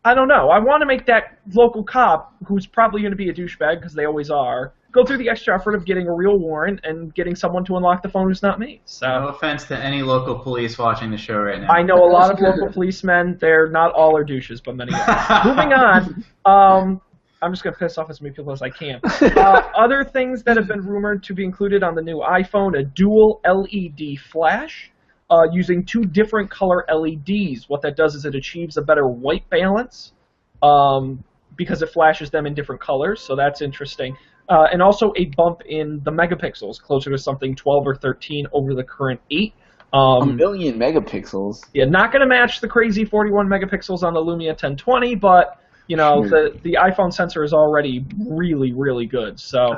I don't know. I want to make that local cop, who's probably going to be a douchebag, because they always are, go through the extra effort of getting a real warrant and getting someone to unlock the phone who's not me. So, no offense to any local police watching the show right now. I know a lot of local policemen. They're not all are douches, but many are. Moving on. I'm just going to piss off as many people as I can. Other things that have been rumored to be included on the new iPhone, a dual LED flash using 2 different color LEDs. What that does is it achieves a better white balance because it flashes them in different colors, so that's interesting. And also a bump in the megapixels, closer to something 12 or 13 over the current 8. A million megapixels? Yeah, not going to match the crazy 41 megapixels on the Lumia 1020, but... You know, the iPhone sensor is already really, really good. So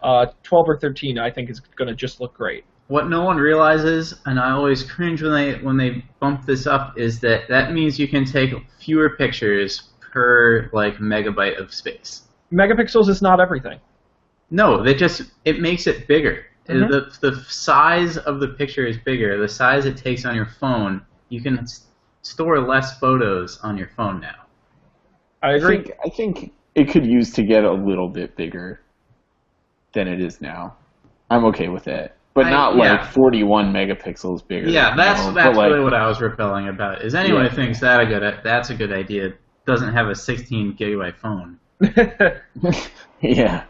12 or 13, I think, is going to just look great. What no one realizes, and I always cringe when they bump this up, is that means you can take fewer pictures per megabyte of space. Megapixels is not everything. No, it makes it bigger. Mm-hmm. The size of the picture is bigger. The size it takes on your phone, you can store less photos on your phone now. I agree. I think it could use to get a little bit bigger than it is now. I'm okay with that. But not 41 megapixels bigger. Yeah, that's really what I was repelling about. Is anyone who thinks that's a good idea doesn't have a 16 gigabyte phone. Yeah.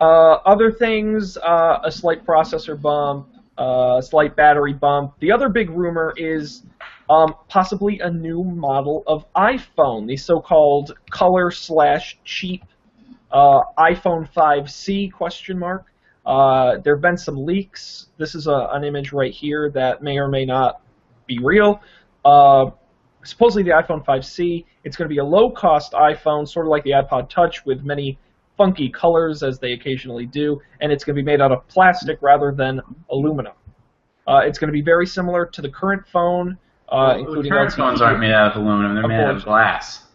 Other things, a slight processor bump, a slight battery bump. The other big rumor is possibly a new model of iPhone, the so-called color/cheap iPhone 5C ? There have been some leaks. This is an image right here that may or may not be real. Supposedly the iPhone 5C, it's going to be a low-cost iPhone, sort of like the iPod Touch, with many funky colors, as they occasionally do, and it's going to be made out of plastic rather than aluminum. It's going to be very similar to the current phone, including current LCD. phones aren't made out of aluminum; they're made out of glass.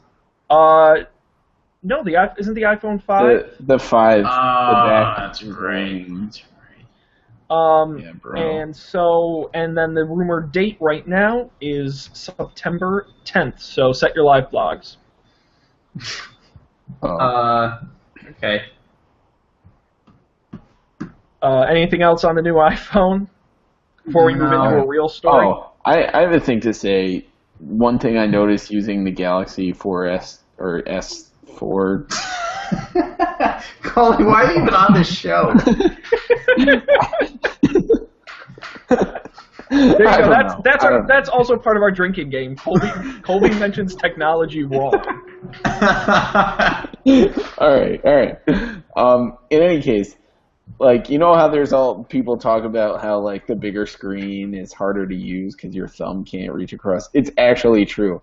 No, isn't the iPhone 5? The 5. That's great. That's right. Yeah, bro. And then the rumored date right now is September 10th. So set your live blogs. Okay. Anything else on the new iPhone before we move into a real story? Oh, I have a thing to say. One thing I noticed using the Galaxy 4S or S4. Colby, why are you even on this show? There you go. That's also part of our drinking game. Colby mentions technology wrong. All right. In any case, you know how there's all people talk about how the bigger screen is harder to use because your thumb can't reach across. It's actually true.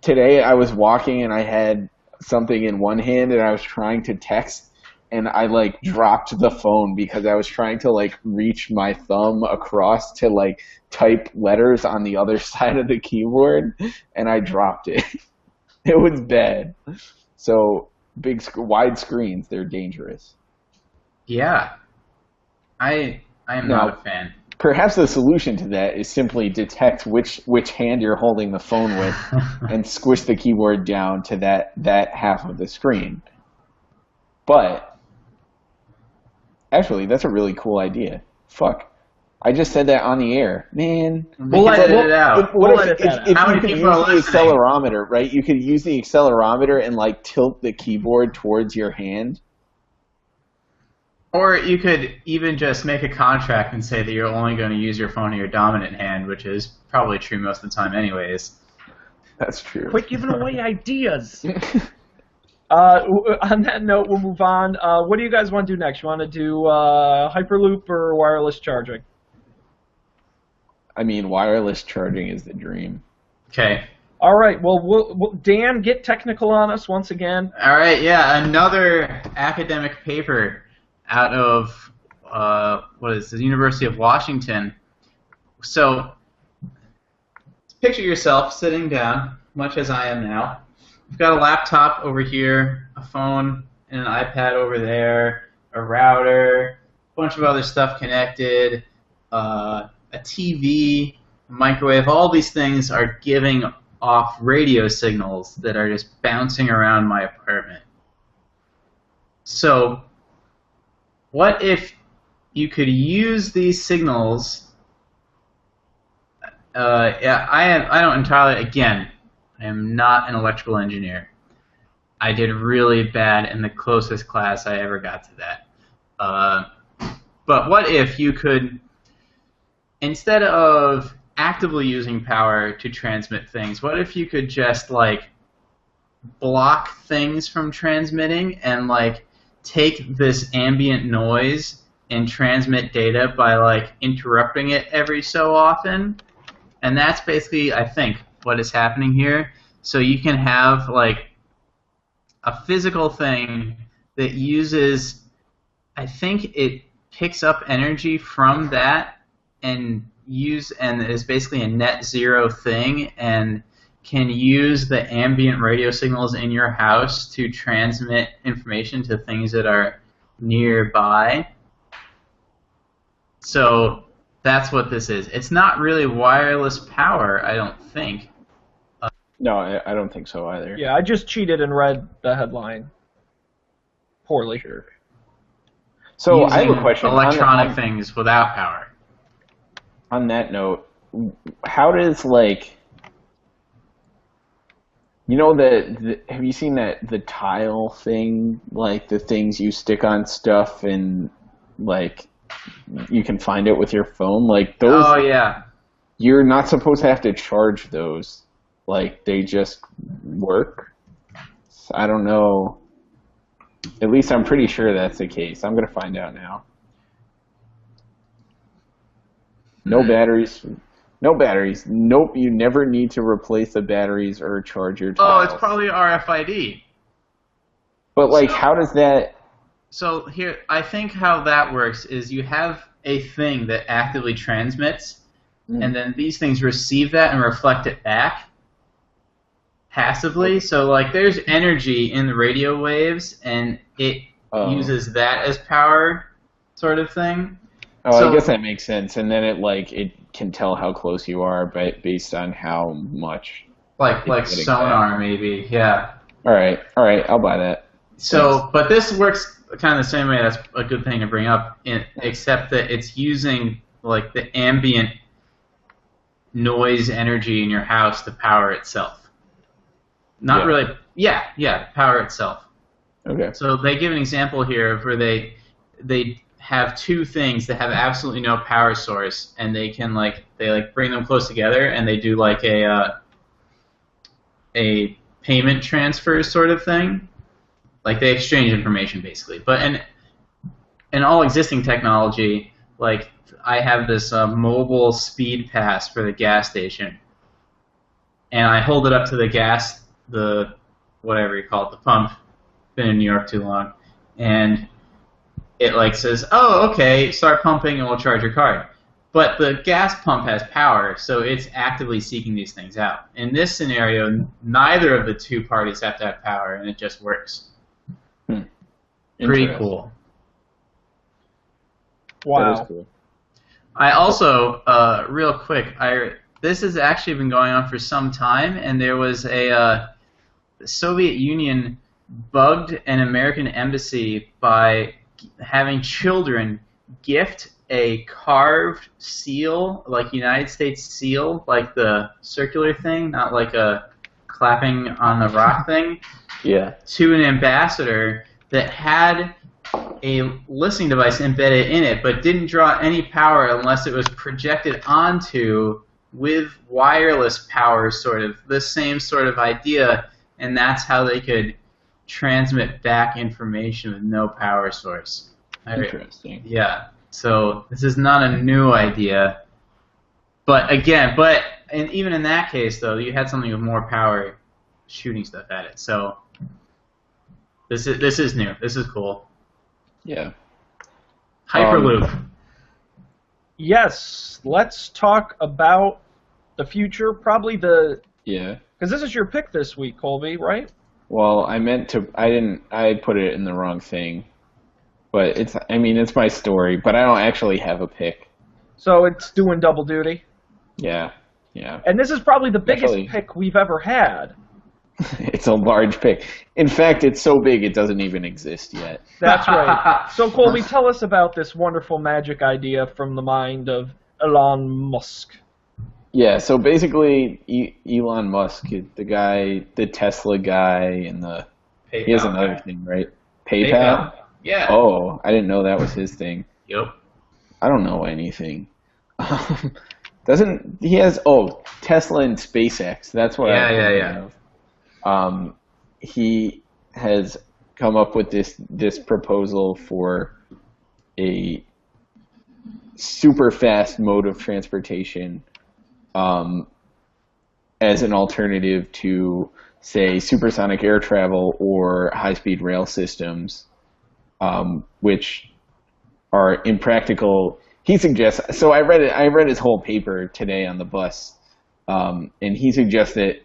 Today I was walking and I had something in one hand and I was trying to text and I dropped the phone because I was trying to reach my thumb across to type letters on the other side of the keyboard and I dropped it. It was bad. So wide screens, they're dangerous. Yeah. I am not a fan. Perhaps the solution to that is simply detect which hand you're holding the phone with and squish the keyboard down to that half of the screen. But actually, that's a really cool idea. Fuck. I just said that on the air. Man. We'll edit it out. If you could use the accelerometer, right? You could use the accelerometer and tilt the keyboard towards your hand. Or you could even just make a contract and say that you're only going to use your phone in your dominant hand, which is probably true most of the time anyways. That's true. Quit giving away ideas. On that note, we'll move on. What do you guys want to do next? You want to do Hyperloop or wireless charging? I mean, wireless charging is the dream. Okay. All right. Well, Dan, get technical on us once again. All right. Yeah, another academic paper out of the University of Washington. So, picture yourself sitting down, much as I am now. You've got a laptop over here, a phone, and an iPad over there, a router, bunch of other stuff connected, a TV, a microwave. All these things are giving off radio signals that are just bouncing around my apartment. So, what if you could use these signals? I don't entirely. Again, I am not an electrical engineer. I did really bad in the closest class I ever got to that. But what if you could, instead of actively using power to transmit things, what if you could just like block things from transmitting and like take this ambient noise and transmit data by like interrupting it every so often? And that's basically, I think, what is happening here. So you can have like a physical thing that uses, I think it picks up energy from that and is basically a net zero thing and can use the ambient radio signals in your house to transmit information to things that are nearby. So that's what this is. It's not really wireless power, I don't think. No, I don't think so either. Yeah, I just cheated and read the headline poorly. Sure. So I have a question. Electronic things without power. On that note, how does like, you know, have you seen the tile thing, like the things you stick on stuff and like you can find it with your phone, like those? Oh yeah. You're not supposed to have to charge those. Like they just work. I don't know. At least I'm pretty sure that's the case. I'm gonna find out now. No batteries. No batteries. Nope, you never need to replace the batteries or charge your tiles. Oh, it's probably RFID. But like, how does that... So here, I think how that works is you have a thing that actively transmits, and then these things receive that and reflect it back passively. So like, there's energy in the radio waves, and it uses that as power, sort of thing. Oh, so, I guess that makes sense. And then it can tell how close you are based on how much. Like sonar, maybe. Yeah. All right. I'll buy that. So, thanks. But this works kind of the same way. That's a good thing to bring up, except that it's using like the ambient noise energy in your house to power itself. Not really. Yeah, power itself. Okay. So they give an example here of where they have two things that have absolutely no power source, and they can bring them close together, and they do like a payment transfer sort of thing. Like they exchange information basically. But in all existing technology, like I have this mobile speed pass for the gas station, and I hold it up to the whatever you call it, the pump. Been in New York too long, and it like says, "Oh, okay, start pumping, and we'll charge your card." But the gas pump has power, so it's actively seeking these things out. In this scenario, neither of the two parties have to have power, and it just works. Pretty cool. Wow. That is cool. I also, real quick, this has actually been going on for some time, and there was the Soviet Union bugged an American embassy by having children gift a carved seal, like United States seal, like the circular thing, not like a clapping on the rock thing, to an ambassador that had a listening device embedded in it, but didn't draw any power unless it was projected onto with wireless power, sort of the same sort of idea, and that's how they could transmit back information with no power source. Interesting. Yeah. So this is not a new idea, but even in that case though, you had something with more power shooting stuff at it. So this is new. This is cool. Yeah. Hyperloop. Yes, let's talk about the future. Probably because this is your pick this week, Colby, right? Well, I put it in the wrong thing. But it's my story, but I don't actually have a pick. So it's doing double duty? Yeah. And this is probably the biggest pick we've ever had. It's a large pick. In fact, it's so big it doesn't even exist yet. That's right. So, Colby, tell us about this wonderful magic idea from the mind of Elon Musk. Yeah, so basically, Elon Musk, the Tesla guy, and he has another thing, right? PayPal? Yeah. Oh, I didn't know that was his thing. Yep. I don't know anything. He has Tesla and SpaceX. That's what Yeah. He has come up with this proposal for a super fast mode of transportation as an alternative to, say, supersonic air travel or high-speed rail systems, which are impractical. He suggests. So I read his whole paper today on the bus, and he suggests that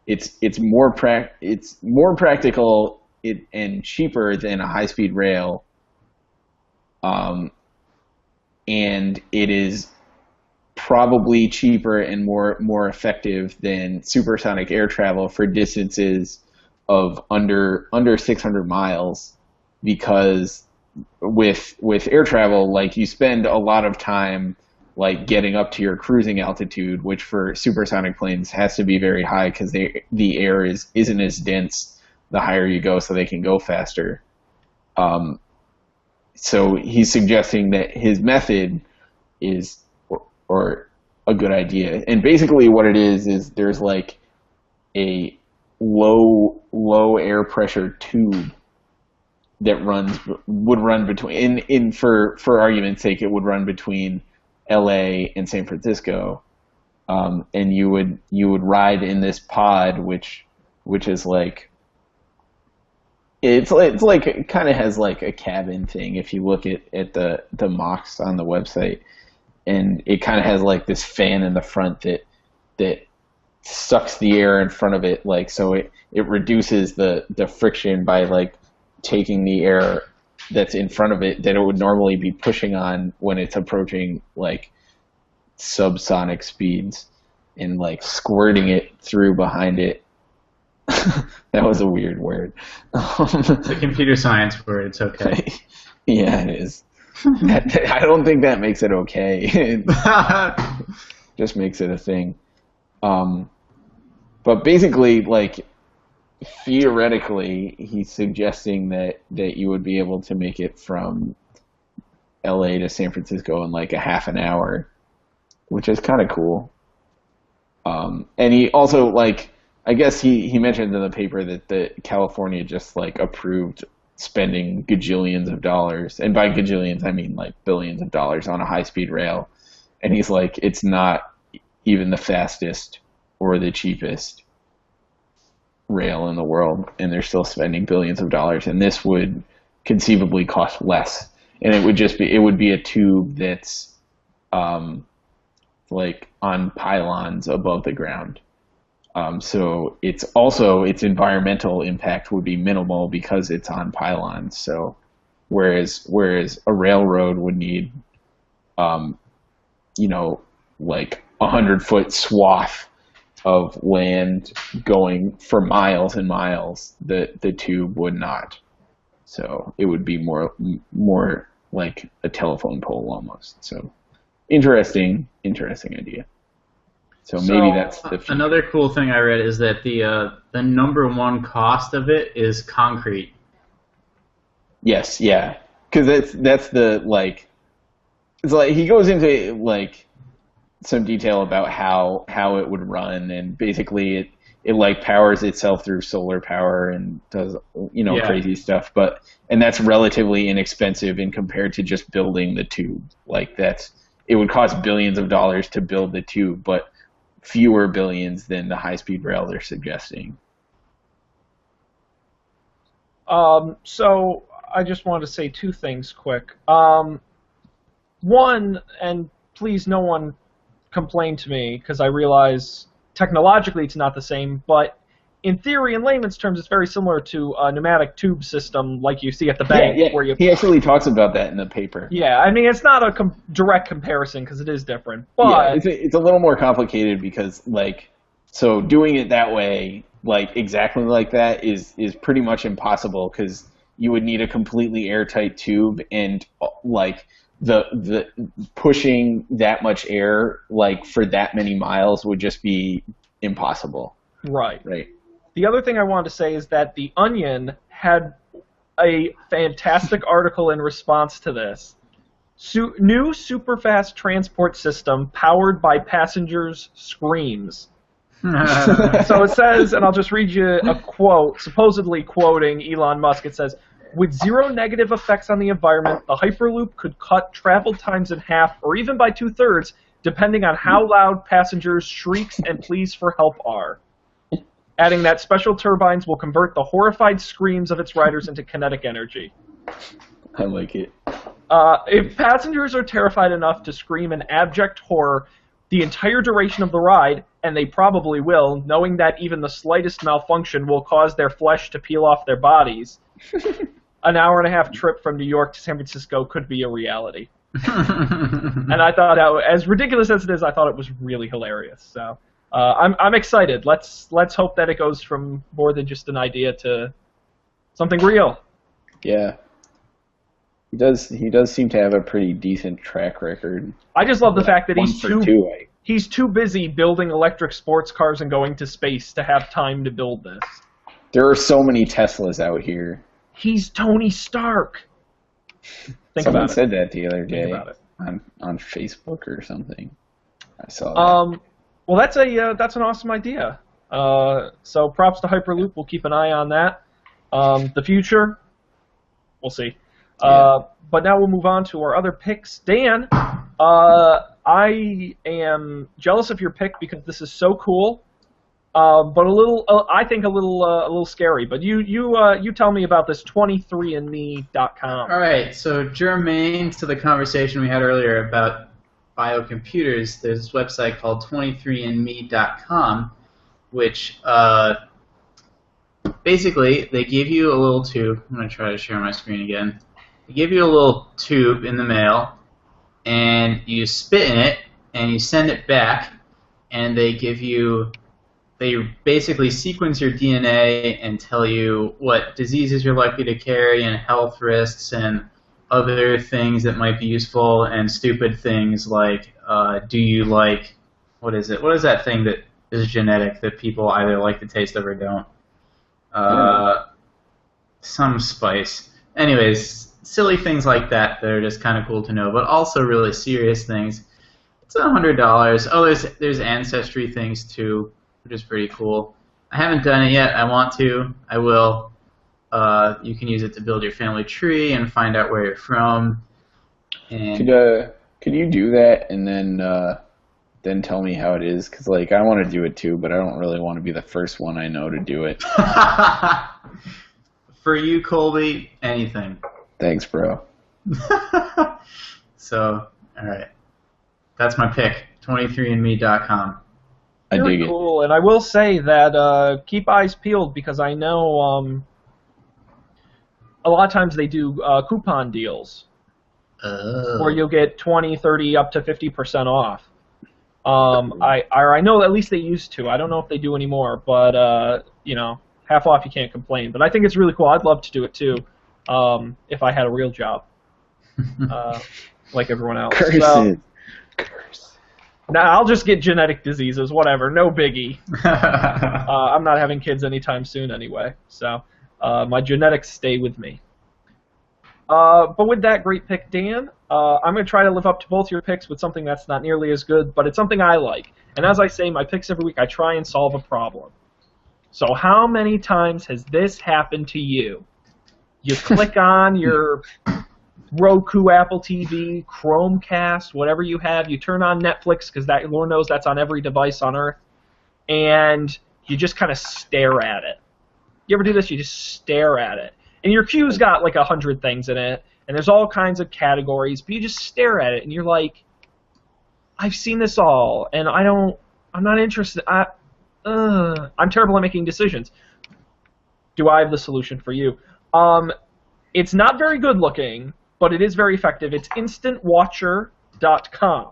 it's more practical and cheaper than a high-speed rail, and it is probably cheaper and more effective than supersonic air travel for distances of under 600 miles, because with air travel, like, you spend a lot of time like getting up to your cruising altitude, which for supersonic planes has to be very high because the air isn't as dense the higher you go, so they can go faster. So he's suggesting that his method is or a good idea. And basically what it is there's like a low air pressure tube that would run between, for argument's sake, it would run between LA and San Francisco. And you would ride in this pod, which is like, it's like, it kind of has like a cabin thing if you look at the mocks on the website. And it kind of has like this fan in the front that sucks the air in front of it, like, so it reduces the friction by like taking the air that's in front of it that it would normally be pushing on when it's approaching like subsonic speeds, and like squirting it through behind it. That was a weird word. It's a computer science word. It's okay. Yeah, it is. I don't think that makes it okay. It just makes it a thing. But basically, like, theoretically, he's suggesting that you would be able to make it from LA to San Francisco in like a half an hour, which is kind of cool. And he also, like, I guess he mentioned in the paper that California just like approved spending gajillions of dollars, and by gajillions I mean like billions of dollars, on a high-speed rail. And he's like, it's not even the fastest or the cheapest rail in the world, and they're still spending billions of dollars, and this would conceivably cost less. And it would be a tube that's like on pylons above the ground. So its environmental impact would be minimal because it's on pylons. So whereas a railroad would need, like 100-foot swath of land going for miles and miles, the tube would not. So it would be more like a telephone pole almost. So interesting idea. So maybe that's the future. Another cool thing I read is that the number one cost of it is concrete. Yes, yeah, because that's the, like, it's like he goes into like some detail about how it would run, and basically it like powers itself through solar power and does crazy stuff, and that's relatively inexpensive in compared to just building the tube. Like, it would cost billions of dollars to build the tube, but fewer billions than the high-speed rail they're suggesting. So I just wanted to say two things quick. One, and please no one complain to me, because I realize technologically it's not the same, but in theory, in layman's terms, it's very similar to a pneumatic tube system like you see at the bank. Yeah. Where he actually talks about that in the paper. Yeah, I mean, it's not a direct comparison because it is different. But yeah, it's a little more complicated because, like, so doing it that way, like, exactly like that is pretty much impossible because you would need a completely airtight tube and, like, the pushing that much air, like, for that many miles would just be impossible. Right. Right. The other thing I wanted to say is that The Onion had a fantastic article in response to this. New superfast transport system powered by passengers' screams. So it says, and I'll just read you a quote, supposedly quoting Elon Musk. It says, with zero negative effects on the environment, the Hyperloop could cut travel times in half or even by 2/3, depending on how loud passengers' shrieks and pleas for help are. Adding that special turbines will convert the horrified screams of its riders into kinetic energy. I like it. If passengers are terrified enough to scream in abject horror the entire duration of the ride, and they probably will, knowing that even the slightest malfunction will cause their flesh to peel off their bodies, an hour-and-a-half trip from New York to San Francisco could be a reality. And I thought, as ridiculous as it is, I thought it was really hilarious. So I'm excited. Let's hope that it goes from more than just an idea to something real. Yeah. He does seem to have a pretty decent track record. I just love the fact that he's too busy building electric sports cars and going to space to have time to build this. There are so many Teslas out here. He's Tony Stark. Someone said that the other day on Facebook or something. I saw that. Well, that's an awesome idea. So props to Hyperloop. We'll keep an eye on that. The future, we'll see. Yeah. But now we'll move on to our other picks. Dan, I am jealous of your pick because this is so cool, but I think a little scary. But you tell me about this 23andme.com. All right, so germane to the conversation we had earlier about biocomputers, there's this website called 23andme.com, which basically they give you a little tube. I'm going to try to share my screen again. They give you a little tube in the mail, and you spit in it, and you send it back, and they basically sequence your DNA and tell you what diseases you're likely to carry and health risks and other things that might be useful and stupid things like do you like, what is it? What is that thing that is genetic that people either like the taste of or don't? Some spice. Anyways, silly things like that are just kind of cool to know, but also really serious things. It's $100. Oh, there's ancestry things too, which is pretty cool. I haven't done it yet. I want to. I will. You can use it to build your family tree and find out where you're from. And could you do that and then tell me how it is? Because like I want to do it too, but I don't really want to be the first one I know to do it. For you, Colby, anything. Thanks, bro. So, all right. That's my pick, 23andme.com. I dig it. Very cool, and I will say that keep eyes peeled because I know a lot of times they do coupon deals where you'll get 20, 30, up to 50% off. I know at least they used to. I don't know if they do anymore, but half off you can't complain. But I think it's really cool. I'd love to do it too if I had a real job, like everyone else. Curse. Nah, I'll just get genetic diseases, whatever, no biggie. I'm not having kids anytime soon anyway, so my genetics stay with me. But with that great pick, Dan, I'm going to try to live up to both your picks with something that's not nearly as good, but it's something I like. And as I say, my picks every week, I try and solve a problem. So how many times has this happened to you? You click on your Roku, Apple TV, Chromecast, whatever you have. You turn on Netflix because that Lord knows that's on every device on Earth, and you just kind of stare at it. You ever do this? You just stare at it, and your queue's got like 100 things in it, and there's all kinds of categories, but you just stare at it, and you're like, I've seen this all, and I'm not interested. I'm terrible at making decisions. Do I have the solution for you? It's not very good looking, but it is very effective. It's instantwatcher.com.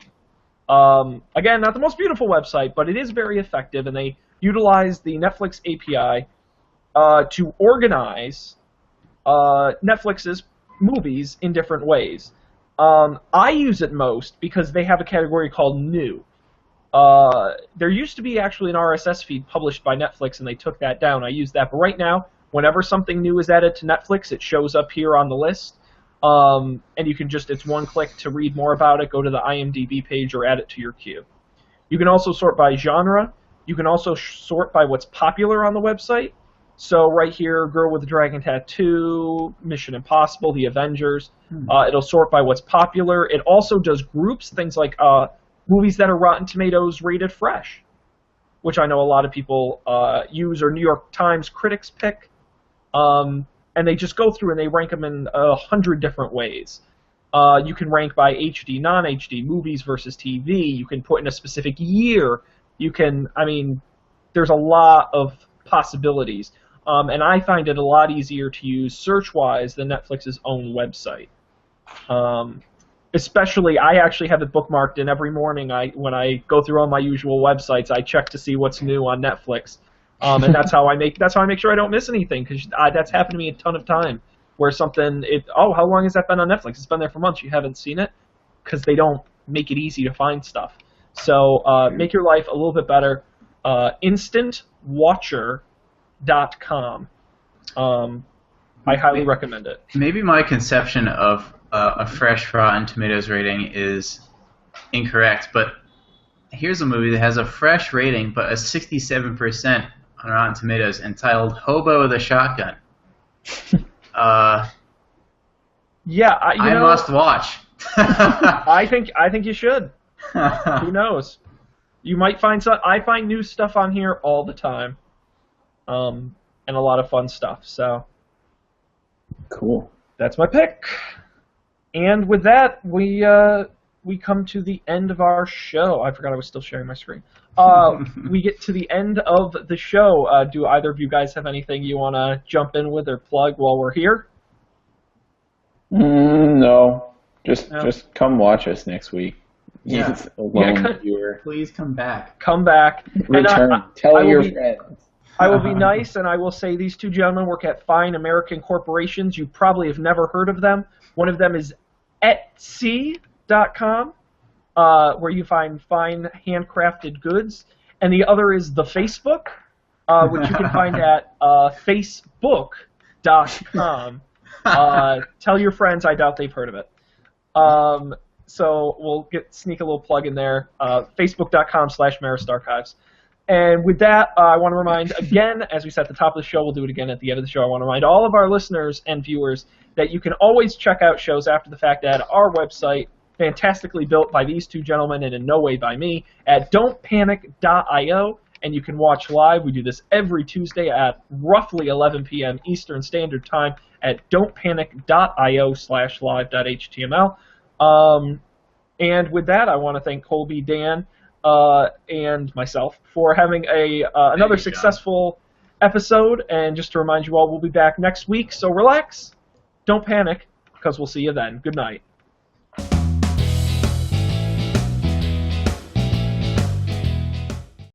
Again, not the most beautiful website, but it is very effective, and they utilize the Netflix API to organize Netflix's movies in different ways. I use it most because they have a category called New. There used to be actually an RSS feed published by Netflix, and they took that down. I use that, but right now, whenever something new is added to Netflix, it shows up here on the list. And you can just, it's one click to read more about it, go to the IMDb page, or add it to your queue. You can also sort by genre. You can also sort by what's popular on the website. So right here, Girl with the Dragon Tattoo, Mission Impossible, The Avengers. It'll sort by what's popular. It also does groups, things like movies that are Rotten Tomatoes rated fresh, which I know a lot of people use, or New York Times critics pick. And they just go through and they rank them in 100 different ways. You can rank by HD, non-HD, movies versus TV. You can put in a specific year. You can, I mean, there's a lot of possibilities. And I find it a lot easier to use search-wise than Netflix's own website. Especially, I actually have it bookmarked, and every morning when I go through all my usual websites, I check to see what's new on Netflix. And that's how I make sure I don't miss anything, because that's happened to me a ton of time, where something, how long has that been on Netflix? It's been there for months. You haven't seen it, because they don't make it easy to find stuff. So make your life a little bit better. Instantwatcher.com. I highly recommend it. Maybe my conception of a fresh Rotten Tomatoes rating is incorrect, but here's a movie that has a fresh rating, but a 67% on Rotten Tomatoes, entitled Hobo with a Shotgun. Yeah, I must watch. I think you should. Who knows? You might find some. I find new stuff on here all the time, and a lot of fun stuff. So cool. That's my pick. And with that, we come to the end of our show. I forgot I was still sharing my screen. We get to the end of the show. Do either of you guys have anything you want to jump in with or plug while we're here? No. Just come watch us next week. Yeah. Viewer. Please come back. Come back. Return. Tell your friends. I will be nice, and I will say these two gentlemen work at fine American corporations. You probably have never heard of them. One of them is Etsy.com, where you find fine handcrafted goods, and the other is the Facebook, which you can find at facebook.com. Tell your friends. I doubt they've heard of it. So we'll sneak a little plug in there, facebook.com/Marist Archives. And with that, I want to remind, again, as we said at the top of the show, we'll do it again at the end of the show, I want to remind all of our listeners and viewers that you can always check out shows after the fact at our website, fantastically built by these two gentlemen and in no way by me, at don'tpanic.io, and you can watch live. We do this every Tuesday at roughly 11 p.m. Eastern Standard Time at don'tpanic.io/live.html. And with that, I want to thank Colby, Dan, and myself for having another successful episode. And just to remind you all, we'll be back next week. So relax, don't panic, because we'll see you then. Good night.